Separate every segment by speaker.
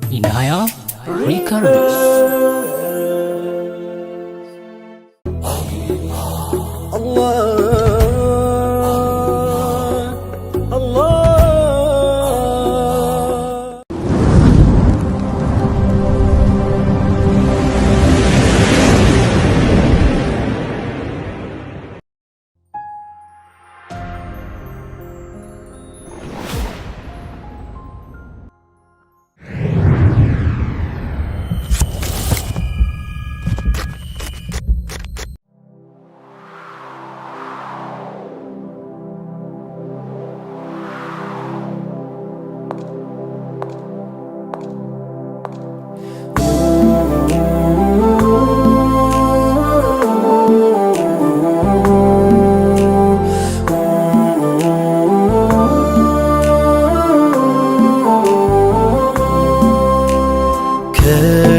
Speaker 1: Inaya Records.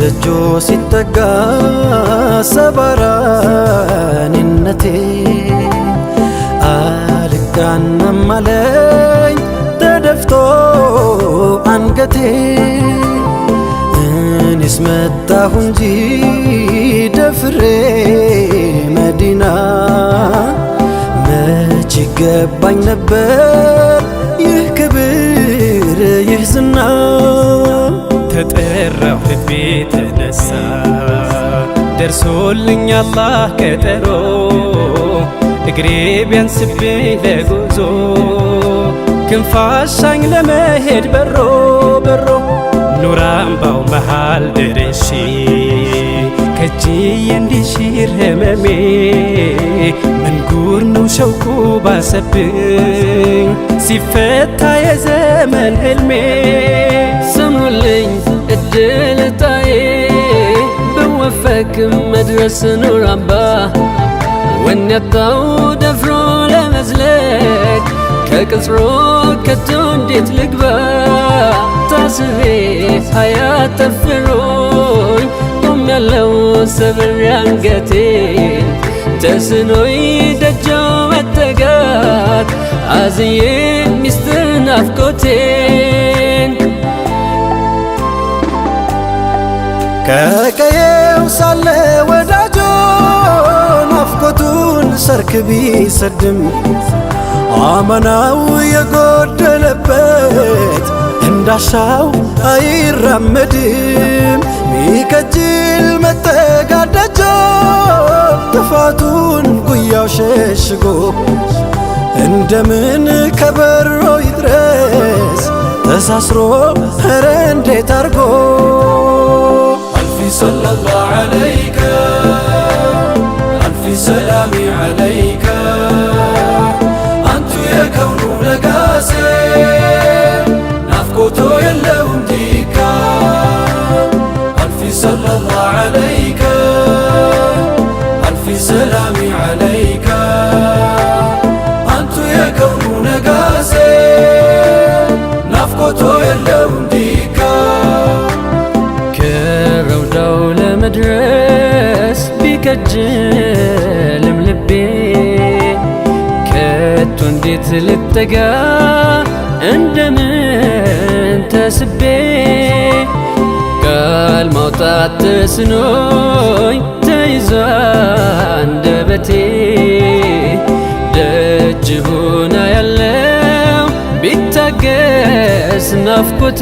Speaker 2: ደጆ ሲጠጋ ሰባራንነቴ አልጋናም አለኝ ተደፍቶ አንገቴ። እኔስ መጣሁ እንጂ ደፍሬ መዲና መች ይገባኝ ነበር ይህ ክብር ይህ ዝና።
Speaker 3: ተጠራሁ ልቤ ተነሳ ደርሶልኝ አላህ ቀጠሮ። እግሬ ቢያንስብኝ ለጉዞ ክንፋሻኝ ለመሄድ በሮ በሮ ኑር አምባው መሃል ደርሼ ከእጅዬ እንዲሽር ህመሜ። ምን ጉር ነው ሸውቁ ባሰብኝ ሲፈታ የዘመን ህልሜ።
Speaker 4: ስሙልኝ እድል ዕጣዬ ብወፈቅም መድረስ ኑር አምባ። ወኔ ያጣው ደፍሮ ለመዝለቅ ከቅጽሮ ከቶ እንዴት ልግባ። ታስሬ ሀያት ጠፍሮኝ ቆሜያለሁ ሰብሬ አንገቴን። ተስኖኝ ደጆ መጠጋት አዝዬ ሚስጥር ናፍቆቴን።
Speaker 2: ከቀየው ሳለ ወዳጆ ናፍቆቱን ሰርክ ቢሰድም አማናው የጎደለበት እንዳሻው አይራመድም። ሚከጅል መጠጋደጆ ጥፋቱን ጉያው ሸሽጎ እንደምን ከበሮ ይድረስ ተሳስሮ ኧረ እንዴት አርጎ። ألف صلى الله عليك ألف سلامي عليك أنت يا كون لقاسي نفقوتو يلهم ديكا. ألف صلى الله عليك ألف سلامي عليك أنت يا كون لقاسي نفقوتو يلهم ديكا.
Speaker 4: ከረውዳው ለመድረስ ቢከጅልም ልቤ ከቶ እንዴት ልጠጋ እንደምን ተስቤ። ቃል ማውጣት ተስኖኝ ተይዞ አንደበቴ ደጅ ሆና ያለው ቢታገስ ናፍቆቴ።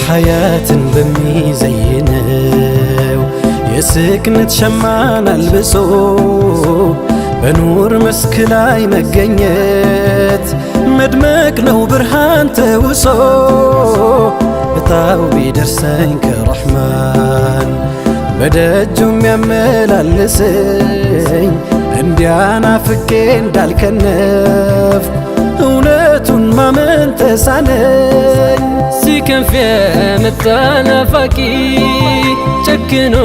Speaker 2: ሐያትን በሚዘይነው የስክነት ሸማን አልብሶ በኑር መስክ ላይ መገኘት መድመቅ ነው ብርሃን ተውሶ። እጣው ቢደርሰኝ ከረሕማን በደጁም ያመላልሰኝ እንዲያናፍቄ እንዳልከነፍ እውነቱን ማመን ተሳነኝ።
Speaker 4: ሲከንፍ የመጣ ናፋቂ ጨክኖ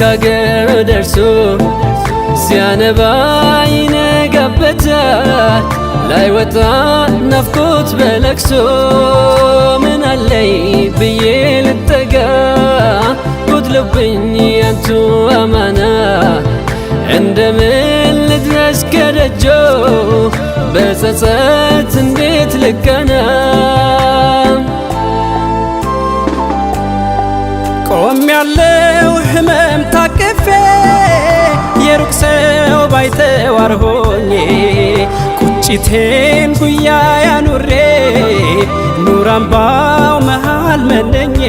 Speaker 4: ካገር ደርሶ ሲያነባ ይነጋበታል ላይወጣ ናፍቆት በለቅሶ። ምን አለኝ ብዬ ልጠጋ ጎድሎብኝ ያንቱ አማና እንደምን ልድረስ ከደጆ በጸጸት እንዴት ልቀና
Speaker 3: ቆም ያለው ህመም ታቅፌ የሩቅ ሰው ባይተዋር ሆኜ ቁጭቴን ጉያ ያኑሬ ኑር አምባው መሃል መነኜ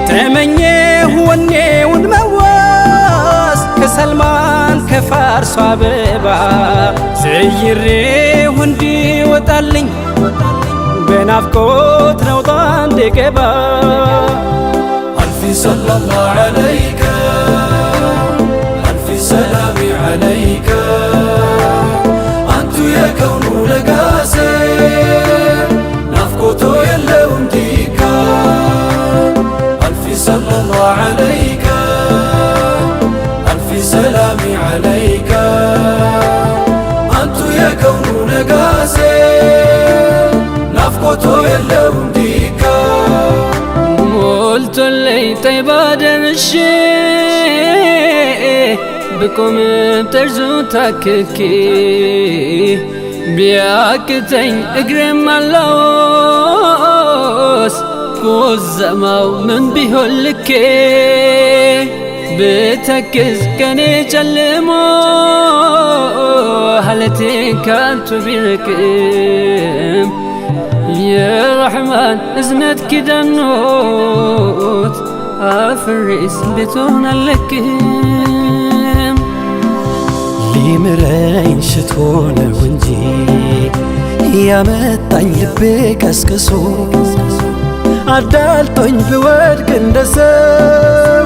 Speaker 3: ተመኘሁ ወኔውን መዋስ ከሰልማን ከፋርሷ አበባ ዘይሬሁ እንዲወጣልኝ በናፍቆት ነውጣ እንድገባ
Speaker 2: ألف صلى الله عليك ألف سلام عليك أنت يا كون لقاسي نفقته يلون ديكا ألف صلى الله عليك ألف سلام عليك أنت يا كون لقاسي نفقته يلون ديكا
Speaker 4: قلت لي طيب دمشي بكم بترزو تاككي بياكتين اقرم اللوس كوزماو من بيهولكي بتكز كاني جلمو هلتي كانتو بيركم يا رحمن ازنت كده النوت افرس بتونا لكم
Speaker 2: ሊምረኝ ሽቶ ነው እንጂ ያመጣኝ ልቤ ቀስቅሶ አዳልጦኝ ብወድቅ እንደ ሰው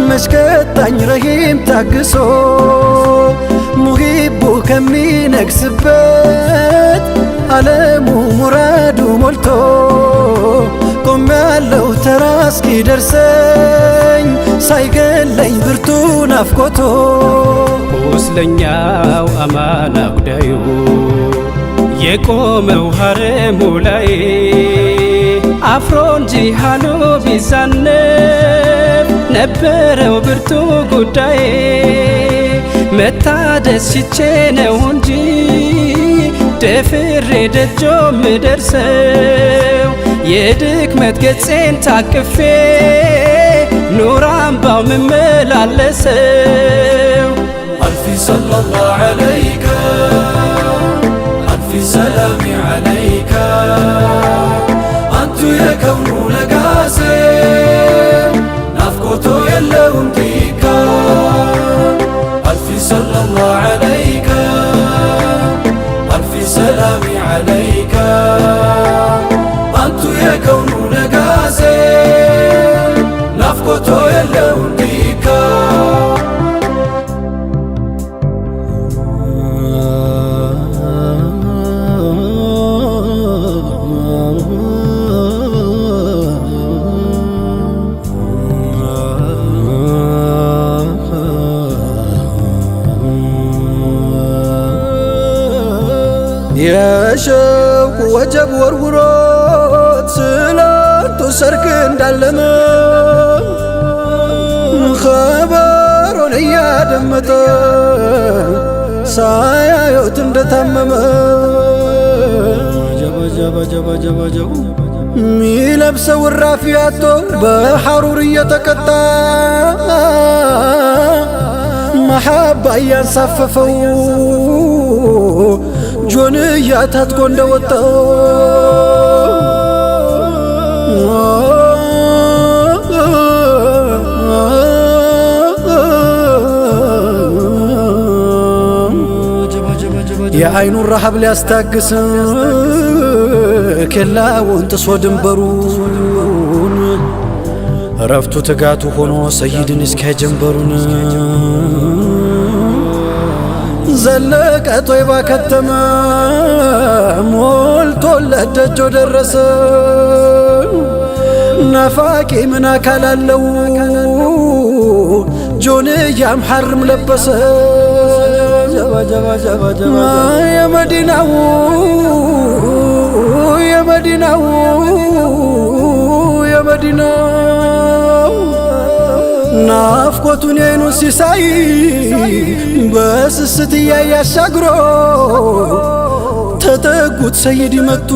Speaker 2: መሽከጣኝ ረሂም ታግሶ ሙሂቡ ከሚነግስበት ዓለሙ ሙራዱ ሞልቶ ቆም ያለው ተራ እስኪደርሰኝ ሳይገለኝ ብርቱ ናፍቆቶ
Speaker 3: ቁስለኛው አማና ጉዳዩ የቆመው ሐረሙ ላይ አፍሮ እንጂ ሃሎ ቢዛነብ ነበረው ብርቱ ጉዳይ መታደስ ሽቼ ነው እንጂ ደፍሬ ደጆ ምደርሰው የድክመት ገጼን ታቅፌ ኑር አምባው ምመላለሰው
Speaker 2: ألف صلى الله عليك ألف سلام عليك أنت يا كون لقاسي نفقته يلون ديكا ألف صلى الله عليك ألف سلام عليك أنت يا كون لقاسي نفقته يلون ديكا የሸውቁ ወጀብ ወርውሮት ስላንቱ ሰርክ እንዳለመ ኸበሩን እያደመጠ ሳያዩት እንደታመመ ሚለብሰው እራፊ አጥቶ በሐሩር እየተቀጣ መሐባ እያንሳፈፈው ጆንያ ታጥቆ እንደወጣ የአይኑን ረሃብ ሊያስታግስ ኬላውን ጥሶ ድንበሩን ረፍቱ ትጋቱ ሆኖ ሰይድን እስኪያጀንበሩን ዘለቀ ጦይባ ከተመ ሞልቶለት ደጆ ደረሰ ናፋቂ ምን አካል አለው ጆንያም ሐርም ለበሰ የመዲናው ናፍቆቱን የዓይኑን ሲሳይ በስስት እያየ አሻግሮ ተጠጉት ሰይድ መጡ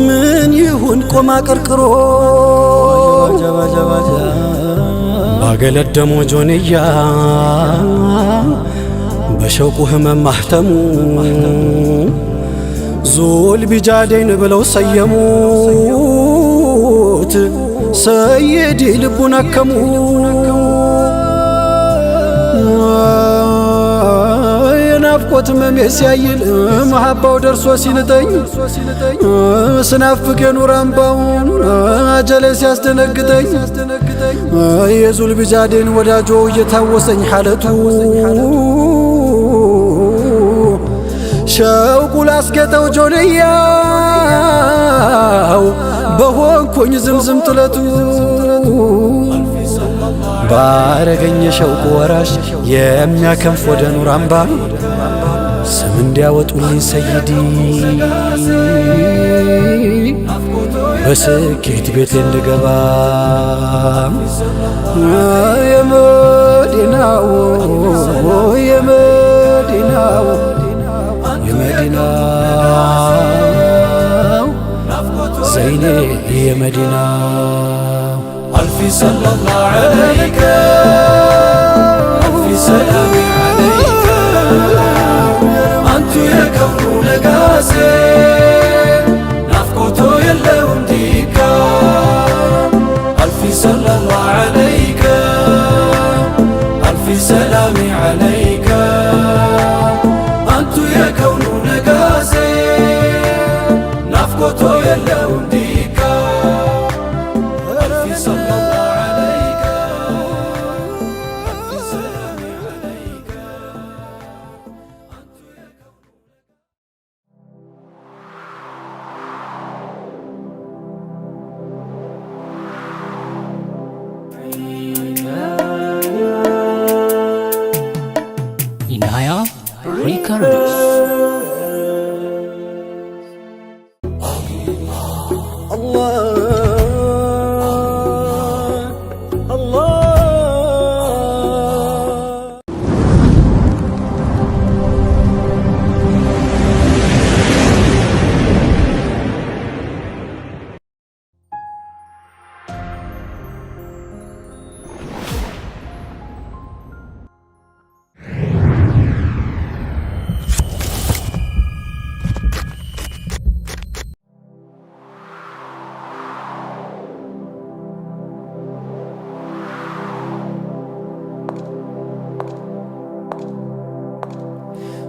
Speaker 2: ምን ይሁን ቆማ ቀርቅሮ ባገለደሞ ጆንያ በሸውቁ ህመም ማህተሙ ዙል ቢጃዴን ብለው ሰየሙት ሰይድ ልቡን አከሙ የናፍቆት ህመሜ ሲያይል መሐባው ደርሶ ሲንጠኝ ስናፍቅ የኑር አምባውን አጀሌ ሲያስደነግጠኝ የዙል ቢጃዴን ወዳጆ እየታወሰኝ ሐለቱ ሸውቁ ላስጌጠው ጆንያው በሆንኩኝ ዝምዝም ጥለቱ ባረገኝ የሸውቁ ወራሽ የሚያከንፍ ወደ ኑር አምባ ስም እንዲያወጡልኝ ሰይዲ በስኬት ቤቴ እንድገባ የመዲናው የመዲናው የመዲናው ዘይኔ የመዲናው
Speaker 5: ألف صلى الله عليك ألف سلام عليك أنت يا كون نقاسي